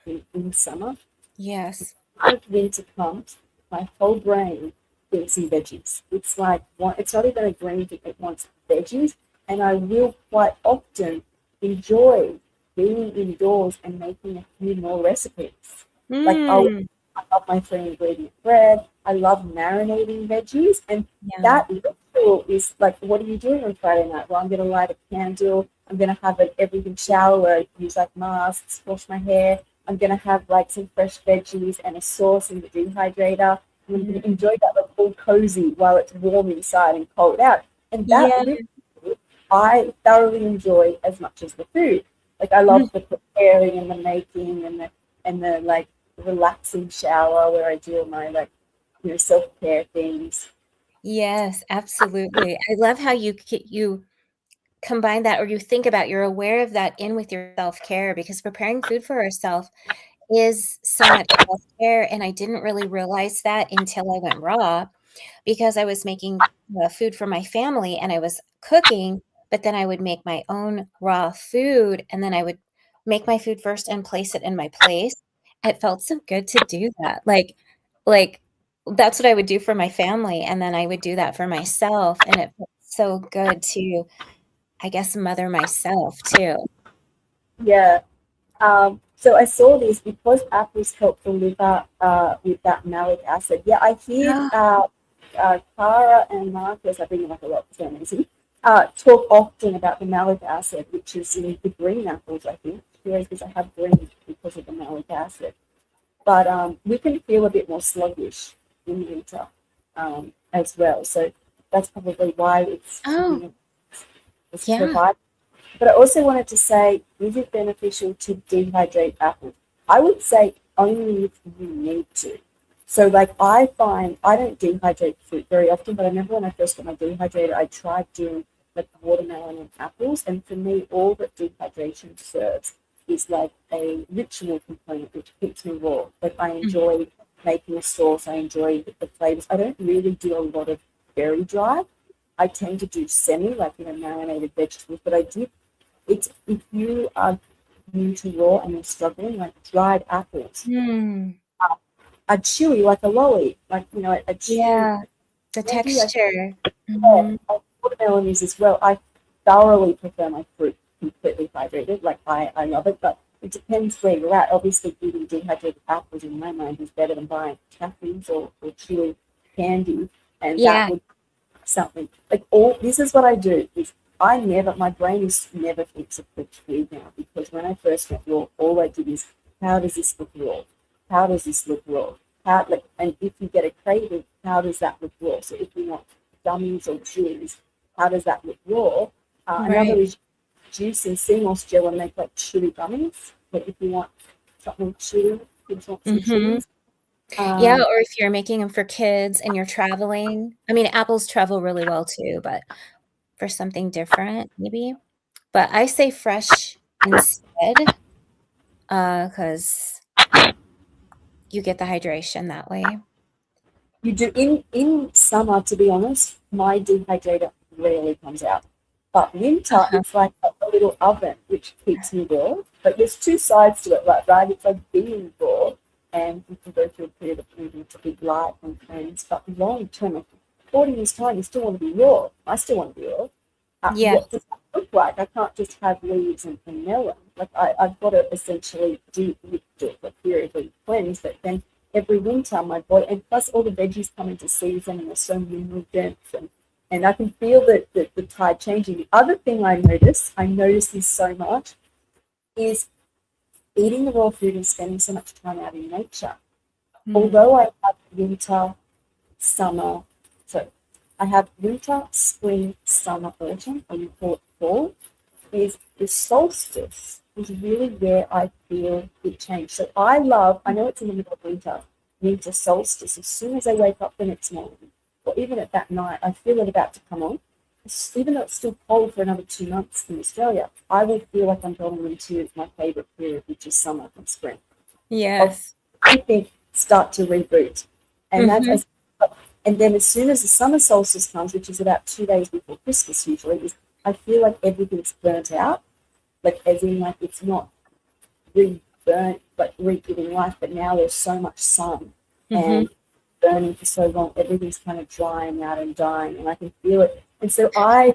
in summer. Yes. As winter comes, my whole brain thinks in veggies. It's like it's not even a green thing; it wants veggies, and I will quite often enjoy being indoors and making a few more recipes. Like Mm. I love my 3 ingredient bread. I love marinating veggies, and Yum. that ritual is like, what are you doing on Friday night? Well, I'm going to light a candle. I'm going to have an everything shower where I use like masks, wash my hair. I'm going to have like some fresh veggies and a sauce in the dehydrator. And I'm going Mhm. to enjoy that like all cozy while it's warm inside and cold out. And that Yeah. ritual I thoroughly enjoy as much as the food. Like I Mm. love the preparing and the making and the like relaxing shower where I do my like self care things. Yes, absolutely. I love how you combine that or you think about you're aware of that in with your self-care because preparing food for ourselves is so much self-care, and I didn't really realize that until I went raw because I was making, food for my family and I was cooking, but then I would make my own raw food, and then I would make my food first and place it in my place. It felt so good to do that, like, that's what I would do for my family, and then I would do that for myself, and it felt so good to, I guess, mother myself too. Yeah. So I saw this because apples help the liver with that malic acid. Yeah, I hear Ah, Cara and Marcus, I bring them up a lot for some reason, talk often about the malic acid, which is in the green apples, I think. Because I have green because of the malic acid. But we can feel a bit more sluggish in winter as well. So that's probably why it's oh, something that's yeah. provided. But I also wanted to say, is it beneficial to dehydrate apples? I would say only if you need to. So like I find I don't dehydrate fruit very often, but I remember when I first got my dehydrator, I tried doing like watermelon and apples, and for me, all that dehydration serves is like a ritual component which keeps me raw. Like I Mhm. enjoy making a sauce, I enjoy the flavors. I don't really do a lot of very dry. I tend to do semi, like marinated vegetables, but I did. It's if you are new to raw and you're struggling, like dried apples Mm. a chewy, like a lolly, like a chewy Yeah, the candy. I texture. yeah, Mhm. watermelon is as well. I thoroughly prefer my fruit completely hydrated. Like I love it, but it depends where you're at. Obviously, eating dehydrated apples in my mind is better than buying taffies or chewy candy, and that Yeah. would something like all this is what I do is I never my brain is never thinks of cooked food now because when I first went raw, all I did is how does this look raw? How does this look raw? How like and if you get a craving, how does that look raw? So if you want gummies or chewies, how does that look raw? Another Right. is juice and sea moss gel and make like chewy gummies. But if you want something chewy, if you want some Mhm. chewies. Yeah, Um, or if you're making them for kids and you're traveling. I mean, apples travel really well too, but for something different, maybe. But I say fresh instead, 'cause you get the hydration that way. You do in summer, to be honest, my dehydrator rarely comes out. But winter, Uh-huh. it's like a little oven which keeps me raw. But there's two sides to it, right? It's like being raw, and you can go through a period of moving to be light and cleanse. But long term, like 40 years time, you still want to be raw. I still want to be raw. Yeah. What does that look like? I can't just have leaves and melon. Like I've got to essentially do it like periodically cleanse, but then every winter my body and plus all the veggies come into season and they're so mineral dense and I can feel the tide changing. The other thing I notice this so much, is eating the raw food and spending so much time out in nature. Mm. Although I have winter, summer, so I have winter, spring, summer, autumn, or you call it fall, is the solstice is really where I feel it change. So I know it's in the middle of winter, winter solstice. As soon as I wake up the next morning, or even at that night, I feel it about to come on. Even though it's still cold for another 2 months in Australia, I will feel like I'm going into my favourite period, which is summer and spring. Of Yes. I think start to reboot, and Mhm. and then as soon as the summer solstice comes, which is about 2 days before Christmas usually, is I feel like everything's burnt out, like as in like it's not re-burnt but re-giving life, but now there's so much sun Mhm. and burning for so long, everything's kind of drying out and dying, and I can feel it. And so I'm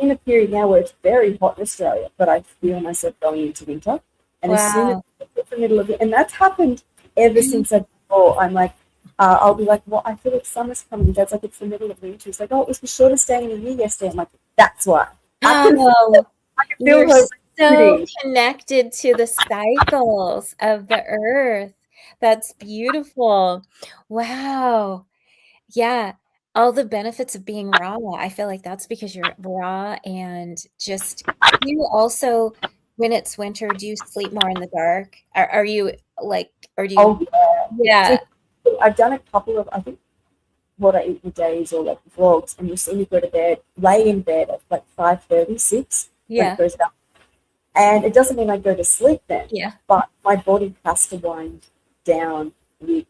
in a period now where it's very hot in Australia, but I feel myself going into winter. And as soon as Wow. it's the middle of it, and that's happened ever since I before, I'm like, I'll be like, well, I feel like summer's coming. Dad's like, it's the middle of winter. It's like, oh, it was the shortest day in the year yesterday. I'm like, that's why. I can feel, Oh, I can feel you're her so rooting. connected to the cycles of the earth. That's beautiful. Wow. Yeah, all the benefits of being raw, I feel like that's because you're raw and just do you also when it's winter, do you sleep more in the dark? Are you like or do you Oh, yeah. So yeah, I've done a couple of, I think, what I eat in days or like vlogs, and you see me go to bed, lay in bed at like 5:36 when it yeah, goes down. And it doesn't mean I go to sleep then, yeah, but my body has to wind down with,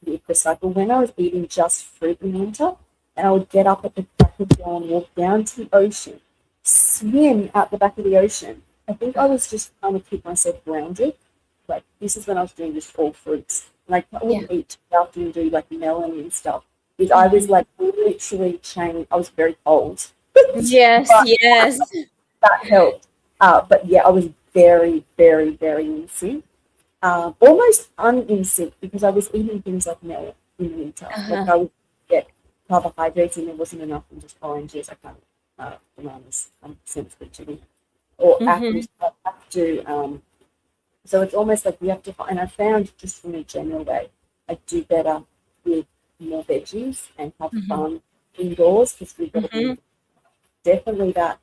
with the cycle. When I was eating just fruit in winter, and I would get up at the crack of dawn, walk down to the ocean, swim out the back of the ocean. I think I was just trying to keep myself grounded. Like this is when I was doing just all fruits. Like I yeah. wouldn't eat too often and do like melon and stuff. Because I was Mhm. like literally chained. I was very cold, Yes, but yes. that helped. But yeah, I was very, very, very in sync. Almost un sync because I was eating things like melon in winter. Like Uh-huh. I would get carbohydrates and there wasn't enough in just oranges. I can't bananas. I'm sensitive to them. Or apples. Mhm, I have to so it's almost like you have to, and I found just in a general way, I do better with more veggies and have mhm, fun indoors because we've got to be mhm. definitely that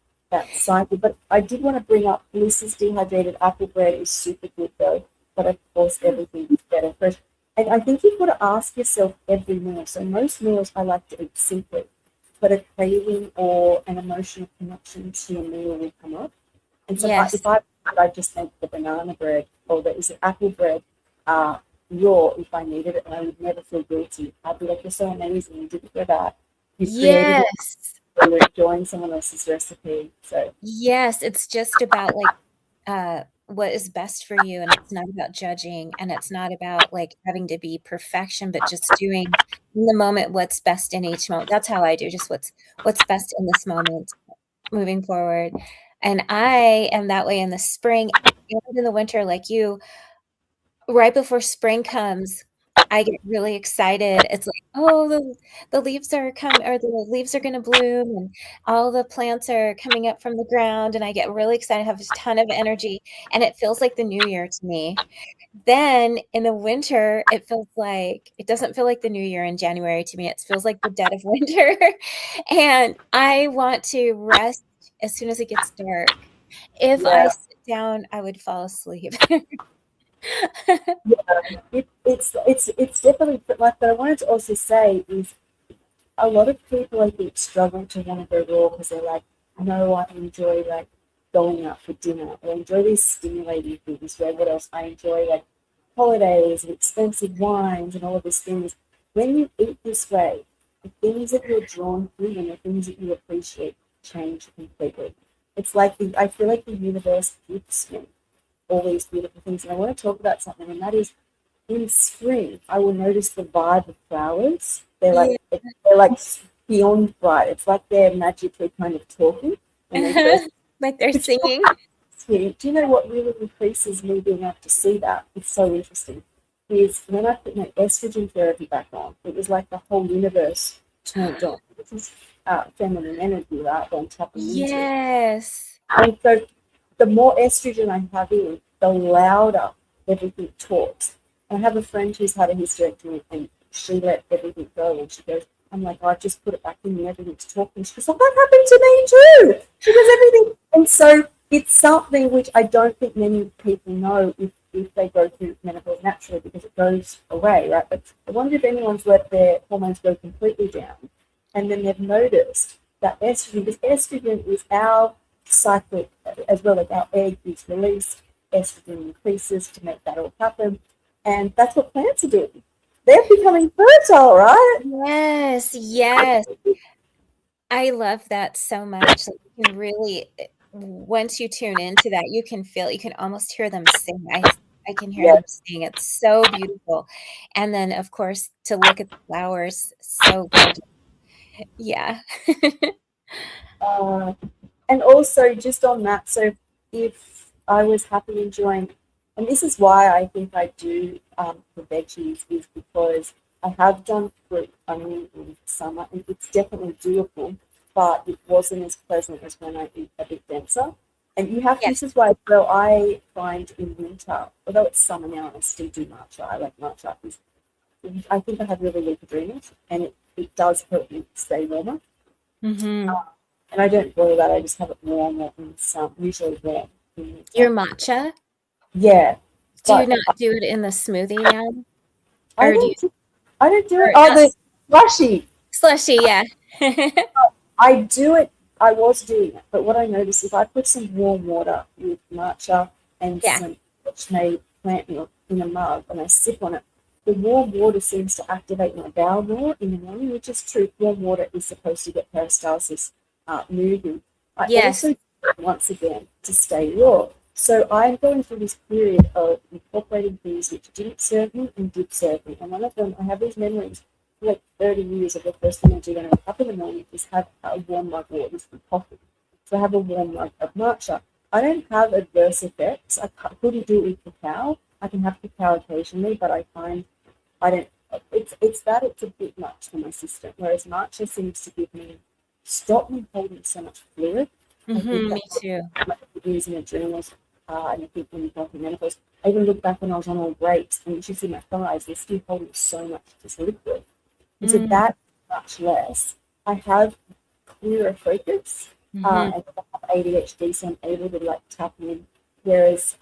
cycle. But I did want to bring up Lisa's dehydrated apple bread is super good though. But of course everything is better fresh. And I think you've got to ask yourself every meal. So most meals I like to eat simply, but a craving or an emotional connection to a meal will come up. And so Yes. if I just make the banana bread or the is it apple bread raw if I needed it, and I would never feel guilty. I'd be like, you're so amazing. You did it for that. You created it. Yes. You were enjoying someone else's recipe. So Yes, it's just about, like, what is best for you, and it's not about judging, and it's not about, like, having to be perfection, but just doing in the moment what's best in each moment. That's how I do, just what's best in this moment moving forward, and I am that way in the spring and in the winter like you. Right before spring comes, I get really excited. It's like, "Oh, the leaves are come or the leaves are gonna bloom, and all the plants are coming up from the ground," and I get really excited, have a ton of energy, and it feels like the new year to me. Then in the winter, it doesn't feel like the new year in January to me, it feels like the dead of winter, and I want to rest as soon as it gets dark. If I yeah, sit down, I would fall asleep. it's definitely. But like, what I wanted to also say is a lot of people I think struggle to want to go raw because they're like, no, I enjoy like going out for dinner or enjoy these stimulating things. Where what else I enjoy like holidays and expensive wines and all of these things. When you eat this way, the things that you're drawn to and the things that you appreciate change completely. It's like I feel like the universe gives me all these beautiful things, and I want to talk about something, and that is in spring, I will notice the vibe of flowers. Yeah. They're like beyond bright. It's like they're magically kind of talking when they first. Like they're Which singing? do you know what really increases me being able to see that? It's so interesting. Is when I put my estrogen therapy back on, it was like the whole universe turned on. This is feminine energy, right? That I'm tapping into. Yes. And so the more estrogen I have in, the louder everything talks. I have a friend who's had a hysterectomy and she let everything go and she goes, I'm like, I just put it back in and everything's talking. She goes, like, that happened to me too. She goes, everything. And so it's something which I don't think many people know if they go through menopause naturally because it goes away, right? But I wonder if anyone's let their hormones go completely down and then they've noticed that estrogen, because estrogen is our cycle as well as our egg is released, estrogen increases to make that all happen. And that's what plants are doing. They're becoming fertile, right? Yes, yes. I love that so much. Like, you can really once you tune into that, you can almost hear them sing. I can hear them Yes. sing. It's so beautiful. And then, of course, to look at the flowers, so gorgeous. Yeah. Uh, and also just on that, so if I was happy enjoying, and this is why I think I do the veggies, is because I have done fruit only in summer, and it's definitely doable, but it wasn't as pleasant as when I eat a bit denser. And you have, this Yes. is why, well, I find in winter, although it's summer now, I still do matcha. I like matcha. I think I have really weak adrenals, and it does help me stay warmer. Mhm. And I don't boil that. I just have it warm or in some, usually warm in Your winter. matcha? Yeah, Do you but not do it in the smoothie now? I Or do you don't. I don't do it. or Oh, not the slushy. slushy, yeah. I do it. I was doing it, but what I noticed if I put some warm water with matcha and Yeah. some fresh-made plant milk in a mug and I sip on it, the warm water seems to activate my bowel more in the morning, which is true. Warm water is supposed to get peristalsis moving. I Yes. also do it once again to stay raw. So I'm going through this period of incorporating things which didn't serve me and did serve me. And one of them, I have these memories like 30 years of the first thing I do when I wake up in the morning is have a warm mug of water with coffee. So I have a warm mug of matcha. I don't have adverse effects. I couldn't do it with cacao. I can have cacao occasionally, but I find I don't. It's that it's a bit much for my system. Whereas matcha seems to give me stop me holding so much fluid. I think Mhm, me that too. using adrenals, and I think when you go through menopause, I even look back when I was on all grapes, and you should see my thighs. They're still holding so much just liquid. And so Mm, that much less. I have clearer focus mhm. and I have ADHD, so I'm able to like tap in. Whereas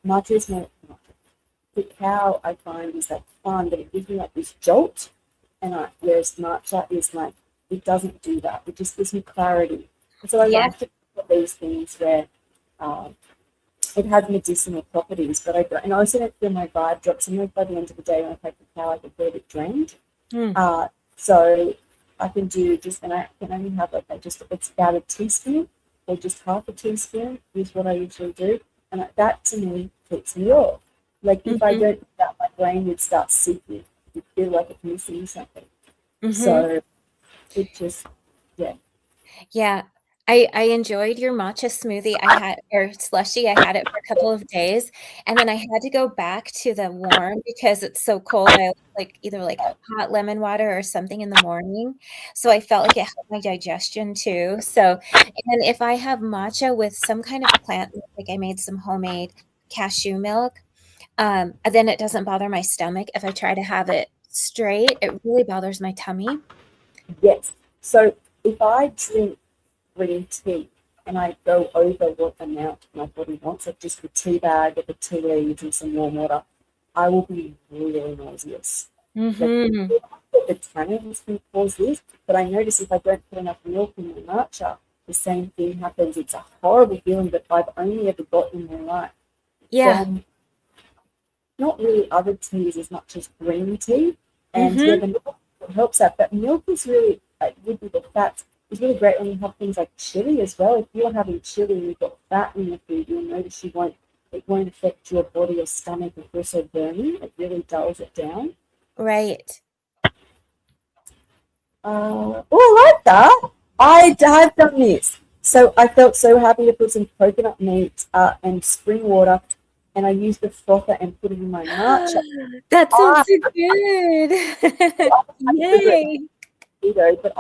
Marty is more, cacao I find is like fun, but it gives me like this jolt, and whereas matcha is like it doesn't do that. It just gives me clarity. And so I Yeah. like to put these things where um, it has medicinal properties, but I don't. And I also don't feel my vibe drop. Sometimes by the end of the day when I take cacao, I can feel a bit drained. Mm. So I can do just, and I can only have like just it's about a teaspoon or just half a teaspoon is what I usually do, and that to me keeps me off. Like if I Mm-hmm. don't do that, my brain would start seeking. It feel like it's missing something. Mm-hmm. So it just, yeah. Yeah. I enjoyed your matcha smoothie. I had or slushy. I had it for a couple of days, and then I had to go back to the warm because it's so cold. I like either like hot lemon water or something in the morning. So I felt like it helped my digestion too. So, and then if I have matcha with some kind of plant, milk, like I made some homemade cashew milk, then it doesn't bother my stomach. If I try to have it straight, it really bothers my tummy. Yes. So if I drink green tea and I go over what amount my body wants, like just the tea bag with the tea leaves and some warm water, I will be really nauseous. Like Mm-hmm. the tannins can cause this, but I notice if I don't put enough milk in my matcha, the same thing happens. It's a horrible feeling that I've only ever got in my life Yeah. from not really other teas as much as green tea. And yeah, Mm-hmm. the milk helps that. But milk is really, would be the fats, is really great when you have things like chili as well. If you're having chili and you've got fat in your food, you'll notice it won't affect your body or stomach or also burning. It really dulls it down. Right. Oh, I like that. Have done this. So I felt so happy to put some coconut meat and spring water, and I used the frother and put it in my matcha. That I, sounds so good. I regret Yay. keto, but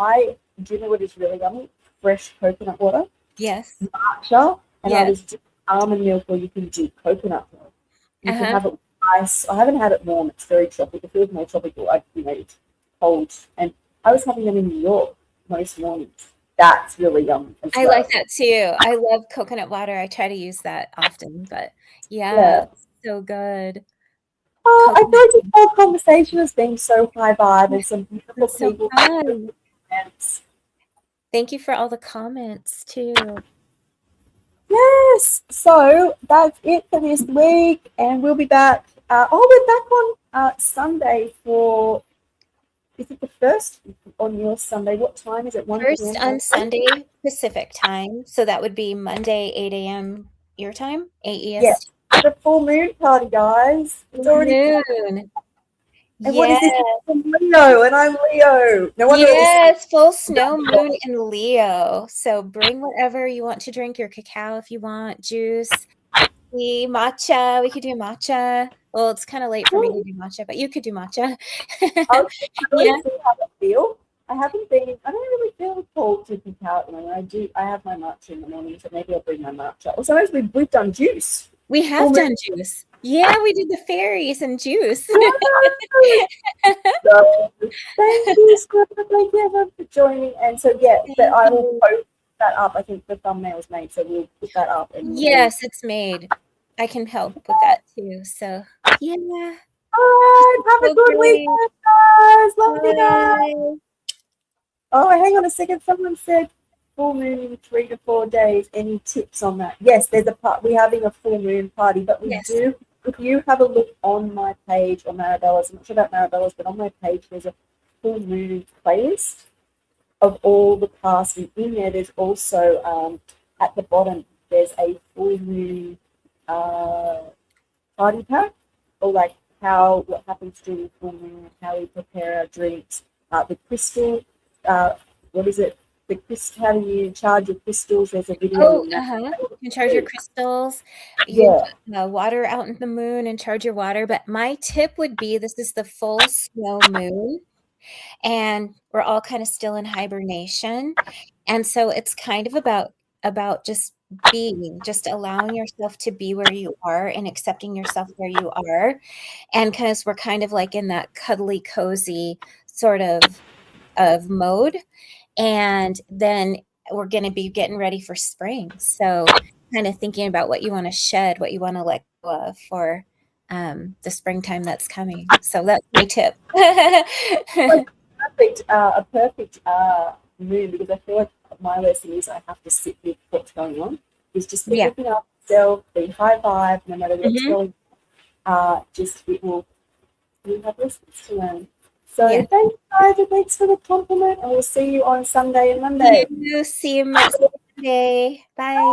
do you know what is really yummy? Fresh coconut water, Yes. matcha, and I Yes. was doing almond milk, or you can do coconut milk. You can Uh-huh. have it with ice. I haven't had it warm. It's very tropical. It feels more tropical. It's cold. And I was having them in New York most mornings. That's really yummy as I like well. that too. I love coconut water. I try to use that often, but yeah, Yeah. so good. Oh, I feel Coconut. like this whole conversation has been so high vibe and some beautiful That's so people. fun. Thank you for all the comments too. Yes. So that's it for this week, and we'll be back. We're back on Sunday for. Is it the first on your Sunday? What time is it? 1 p.m. First on Sunday Pacific time. So that would be Monday, 8 a.m. your time, 8 Yeah, EST. the full moon party, guys. It's Full already. moon. And what is this? Yes. I'm Leo, and I'm Leo. No wonder all this. Yes, full snow moon in Leo. So bring whatever you want to drink, your cacao if you want, juice, tea, matcha. We could do matcha. Well, it's kind of late for me to do matcha, but you could do matcha. I'll Yeah. really see how I feel. I haven't been. I don't really feel called to pick out. I do. I have my matcha in the morning, so maybe I'll bring my matcha. Or sometimes we've done juice. We Full have moon. done juice. Yeah, we did the fairies and juice. So, thank you, Scott. Thank you everyone for joining. And so yeah, but Thank I will you. post that up. I think the thumbnail's made, so we'll put that up. And Yes, it's made. I can help with that too. So, yeah. all This right, is have a so good great. weekend, guys. Love you guys. Bye. Oh, hang on a second. Someone said full moon in 3 to 4 days. Any tips on that? Yes, there's a part. We're having a full moon party, but we Yes. do. If you have a look on my page on Marabella's, I'm not sure about Marabella's, but on my page there's a full moon playlist of all the past, and in there there's also at the bottom there's a full moon uh, party pack, or like what happens during the full moon, how we prepare our drinks, the crystal, uh, what is it? The crystal, how do you charge your crystals? There's a video Oh, in that. you can charge your crystals. You can Yeah, put water out in the moon and charge your water. But my tip would be this is the full snow moon, and we're all kind of still in hibernation. And so it's kind of about just being, just allowing yourself to be where you are and accepting yourself where you are. And because we're kind of like in that cuddly, cozy sort of mode. And then we're going to be getting ready for spring. So kind of thinking about what you want to shed, what you want to let go of for the springtime that's coming. So that's my tip. Like a perfect moon, because I feel like my lesson is I have to sit with what's going on. Is just keep Yeah. looking up yourself, be high vibe, no matter what's Mhm. going on. Just it will, you have lessons to learn. So Yeah. thank you guys, and thanks for the compliment, and we'll see you on Sunday and Monday. You see you Monday. Bye.